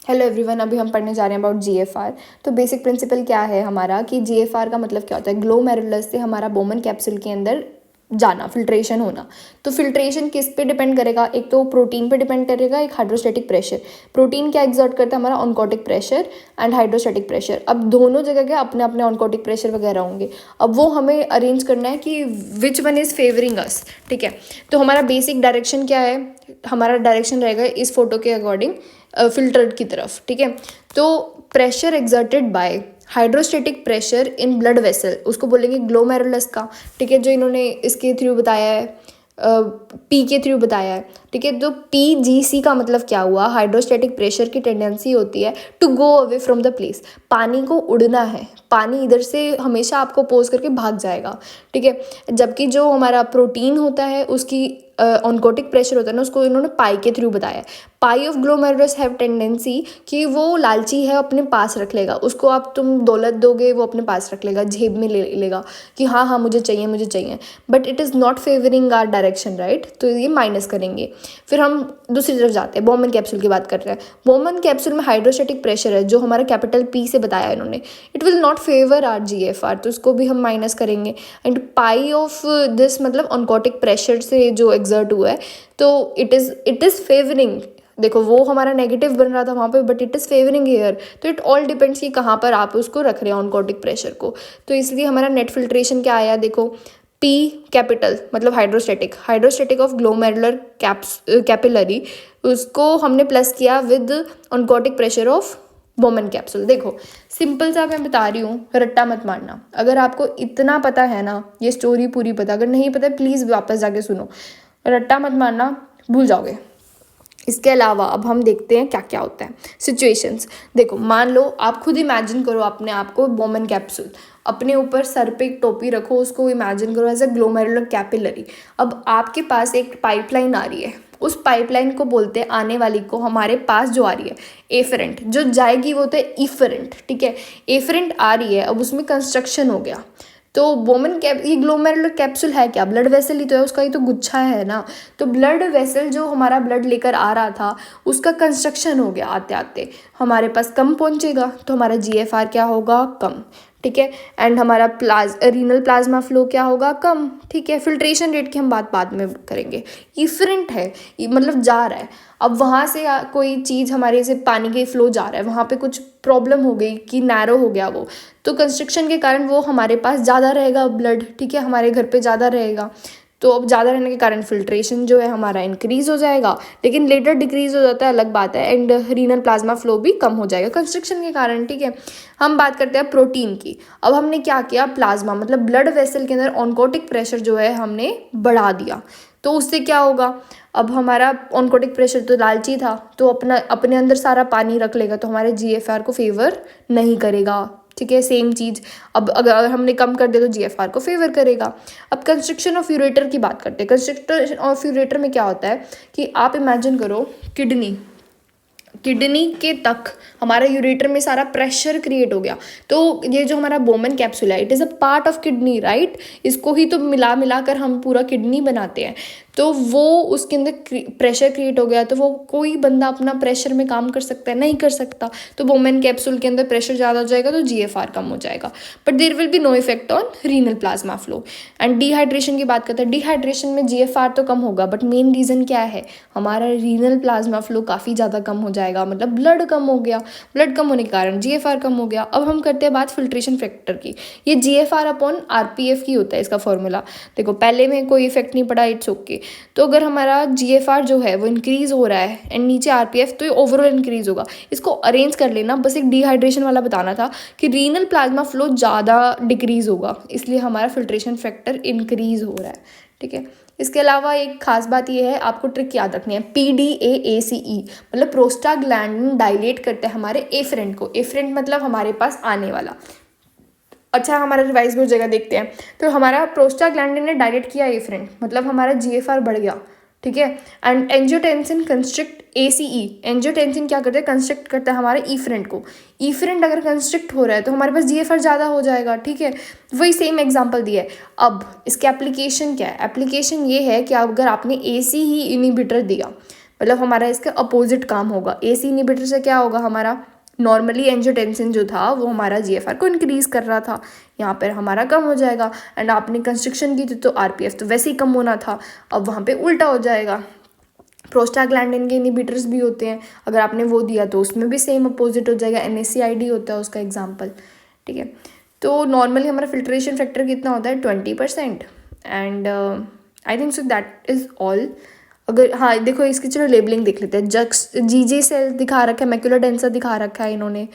Hello everyone, अभी हम पढ़ने जा रहे हैं अबाउट जीएफआर। तो बेसिक प्रिंसिपल क्या है हमारा कि जीएफआर का मतलब क्या होता है। ग्लोमेरुलस से हमारा बोमन कैप्सूल के अंदर जाना, फिल्ट्रेशन होना। तो फिल्ट्रेशन किस पे डिपेंड करेगा? एक तो प्रोटीन पे डिपेंड करेगा, एक हाइड्रोस्टैटिक प्रेशर। प्रोटीन क्या एग्जर्ट करता है? हमारा oncotic pressure and hydrostatic pressure. अब दोनों जगह के अपने अपने ऑनकोटिक प्रेशर वगैरह होंगे। अब वो हमें अरेंज करना है कि विच वन इज़ फेवरिंग अस। ठीक है, तो हमारा बेसिक डायरेक्शन क्या है? हमारा डायरेक्शन रहेगा इस फोटो के अकॉर्डिंग फिल्टर की तरफ। ठीक है, तो pressure exerted by hydrostatic pressure in blood vessel, उसको बोलेंगे ग्लोमेरुलस का। ठीक है, जो इन्होंने इसके थ्रू बताया है, पी के थ्रू बताया है। ठीक है, तो PGC का मतलब क्या हुआ? हाइड्रोस्टेटिक प्रेशर की टेंडेंसी होती है to go away from the place. पानी को उड़ना है, पानी इधर से हमेशा आपको पोज करके भाग जाएगा। ठीक है, जबकि जो हमारा प्रोटीन होता है उसकी ऑनकोटिक प्रेशर होता है ना, उसको इन्होंने पाई के थ्रू बताया। पाई ऑफ ग्लोमेरुलस हैव टेंडेंसी कि वो लालची है, अपने पास रख लेगा उसको। आप तुम दौलत दोगे, वो अपने पास रख लेगा, जेब में ले लेगा कि हाँ हाँ मुझे चाहिए मुझे चाहिए, but it is not favouring our direction, right. तो ये माइनस करेंगे। फिर हम दूसरी तरफ जाते हैं, बोमन कैप्सूल की बात कर रहे हैं। बोमन कैप्सूल में हाइड्रोस्टैटिक प्रेशर है जो हमारा कैपिटल P से बताया इन्होंने, it will not favour our GFR, तो उसको भी हम माइनस करेंगे। एंड पाई ऑफ दिस मतलब ऑनकोटिक प्रेशर से जो एग्जर्ट हुआ है, तो इट इज़ फेवरिंग। देखो वो हमारा नेगेटिव बन रहा था वहाँ पे, but it is favouring here. तो इट ऑल डिपेंड्स कि कहाँ पर आप उसको रख रहे हैं ऑनकोटिक प्रेशर को। तो इसलिए हमारा नेट फिल्ट्रेशन क्या आया? देखो, P कैपिटल मतलब हाइड्रोस्टेटिक ऑफ ग्लोमेरुलर कैपिलरी, उसको हमने प्लस किया with oncotic pressure of Bowman capsule. देखो सिंपल सा मैं बता रही हूँ, रट्टा मत मारना। अगर आपको इतना पता है ना, ये स्टोरी पूरी पता, अगर नहीं पता प्लीज़ वापस जाके सुनो। रट्टा मत मारना, भूल जाओगे। इसके अलावा अब हम देखते हैं क्या क्या होता है सिचुएशंस। देखो मान लो, आप खुद इमेजिन करो अपने आप को बोमन कैप्सूल, अपने ऊपर सर पे एक टोपी रखो, उसको इमेजिन करो एज अ ग्लोमेरुलर कैपिलरी। अब आपके पास एक पाइपलाइन आ रही है, उस पाइपलाइन को बोलते हैं, आने वाली को, हमारे पास जो आ रही है एफरेंट, जो जाएगी वो तो है इफरेंट। ठीक है, एफरेंट आ रही है, अब उसमें कंस्ट्रक्शन हो गया। तो बोमन कैप, ये ग्लोमेरुलर कैप्सूल है क्या? ब्लड वेसल ही तो है, उसका ही तो गुच्छा है ना। तो ब्लड वेसल जो हमारा ब्लड लेकर आ रहा था, उसका कंस्ट्रक्शन हो गया, आते आते हमारे पास कम पहुंचेगा, तो हमारा GFR क्या होगा? कम। ठीक है, एंड हमारा रीनल प्लाज्मा फ्लो क्या होगा? कम। ठीक है, फिल्ट्रेशन रेट की हम बात बाद में करेंगे। इफरेंट है, ये मतलब जा रहा है। अब वहाँ से कोई चीज़ हमारे से पानी के फ्लो जा रहा है, वहाँ पे कुछ प्रॉब्लम हो गई कि नैरो हो गया वो, तो कंस्ट्रक्शन के कारण वो हमारे पास ज़्यादा रहेगा ब्लड। ठीक है, हमारे घर पे ज़्यादा रहेगा, तो अब ज़्यादा रहने के कारण फिल्ट्रेशन जो है हमारा इंक्रीज़ हो जाएगा, लेकिन लेटर डिक्रीज़ हो जाता है, अलग बात है। एंड रीनल प्लाज्मा फ्लो भी कम हो जाएगा कंस्ट्रक्शन के कारण। ठीक है, हम बात करते हैं प्रोटीन की। अब हमने क्या किया? प्लाज्मा मतलब ब्लड वेसल के अंदर ऑनकोटिक प्रेशर जो है हमने बढ़ा दिया, तो उससे क्या होगा? अब हमारा ऑनकोटिक प्रेशर तो लालची था, तो अपने अंदर सारा पानी रख लेगा, तो हमारे GFR को फेवर नहीं करेगा। ठीक है, सेम चीज़ अब अगर हमने कम कर दिया तो GFR को फेवर करेगा। अब कंस्ट्रक्शन ऑफ यूरेटर की बात करते हैं। कंस्ट्रक्शन ऑफ यूरेटर में क्या होता है कि आप इमेजिन करो किडनी के तक हमारा यूरेटर में सारा प्रेशर क्रिएट हो गया। तो ये जो हमारा बोमन कैप्सूल है, it is a part of kidney, right. इसको ही तो मिला मिला कर हम पूरा किडनी बनाते हैं। तो वो उसके अंदर प्रेशर क्रिएट हो गया, तो वो कोई बंदा अपना प्रेशर में काम कर सकता है? नहीं कर सकता। तो बोमन कैप्सूल के अंदर प्रेशर ज़्यादा हो जाएगा तो GFR कम हो जाएगा, but there will be no effect on renal plasma flow. And dehydration की बात करते हैं। डिहाइड्रेशन में GFR तो कम होगा, बट मेन रीज़न क्या है? हमारा रीनल प्लाज्मा फ्लो काफ़ी ज़्यादा कम हो जाएगा, मतलब ब्लड कम हो गया। ब्लड कम होने के कारण GFR कम हो गया। अब हम करते हैं बात फिल्ट्रेशन फैक्टर की। ये GFR अपॉन RPF की होता है इसका फॉर्मूला। देखो पहले में कोई इफेक्ट नहीं पड़ा, इट्स ओके। तो अगर हमारा GFR जो है वो इंक्रीज़ हो रहा है एंड नीचे RPF, तो ये ओवरऑल इंक्रीज़ होगा। इसको अरेंज कर लेना, बस एक डिहाइड्रेशन वाला बताना था कि रीनल प्लाज्मा फ्लो ज़्यादा डिक्रीज़ होगा, इसलिए हमारा फिल्ट्रेशन फैक्टर इंक्रीज़ हो रहा है। ठीक है, इसके अलावा एक खास बात यह है, आपको ट्रिक याद रखनी है, PDAACE मतलब प्रोस्टाग्लैंडिन डायलेट करते हैं हमारे एफरेंट को। एफरेंट मतलब हमारे पास आने वाला। अच्छा, हमारा रिवाइज में जगह देखते हैं। तो हमारा प्रोस्टाग्लैंडिन ने डायलेट किया एफरेंट, मतलब हमारा GFR बढ़ गया। ठीक है, and angiotensin constrict ACE, angiotensin क्या करते हैं? कंस्ट्रिक्ट करता है हमारे ईफरेंट को। ईफरेंट अगर कंस्ट्रिक्ट हो रहा है तो हमारे पास GFR ज़्यादा हो जाएगा। ठीक है, वही सेम एग्जांपल दिया है। अब इसके एप्लीकेशन क्या है? एप्लीकेशन ये है कि अगर आपने AC ही इनिबिटर दिया, मतलब हमारा इसका अपोजिट काम होगा। AC इनहिबिटर से क्या होगा हमारा, नॉर्मली एंजियोटेंसिन जो था वो हमारा GFR को इंक्रीज कर रहा था, यहाँ पर हमारा कम हो जाएगा। एंड आपने कंस्ट्रक्शन की थी तो RPF तो वैसे ही कम होना था, अब वहाँ पे उल्टा हो जाएगा। प्रोस्टाग्लैंडिन के इनहिबिटर्स भी होते हैं, अगर आपने वो दिया तो उसमें भी सेम अपोजिट हो जाएगा, NSAID होता है उसका एग्जाम्पल, ठीक है। तो नॉर्मली हमारा फिल्ट्रेशन फैक्टर कितना होता है 20%। And I think so that is all. अगर हाँ देखो इसकी चलो लेबलिंग देख लेते हैं। जक्स GJ सेल दिखा रखा है, मैक्यूलर डेंसा दिखा रखा है इन्होंने।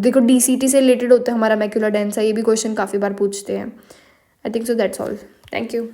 देखो DCT से रिलेटेड होता है हमारा मैक्यूलर डेंसा, ये भी क्वेश्चन काफ़ी बार पूछते हैं। I think so that's all. Thank you.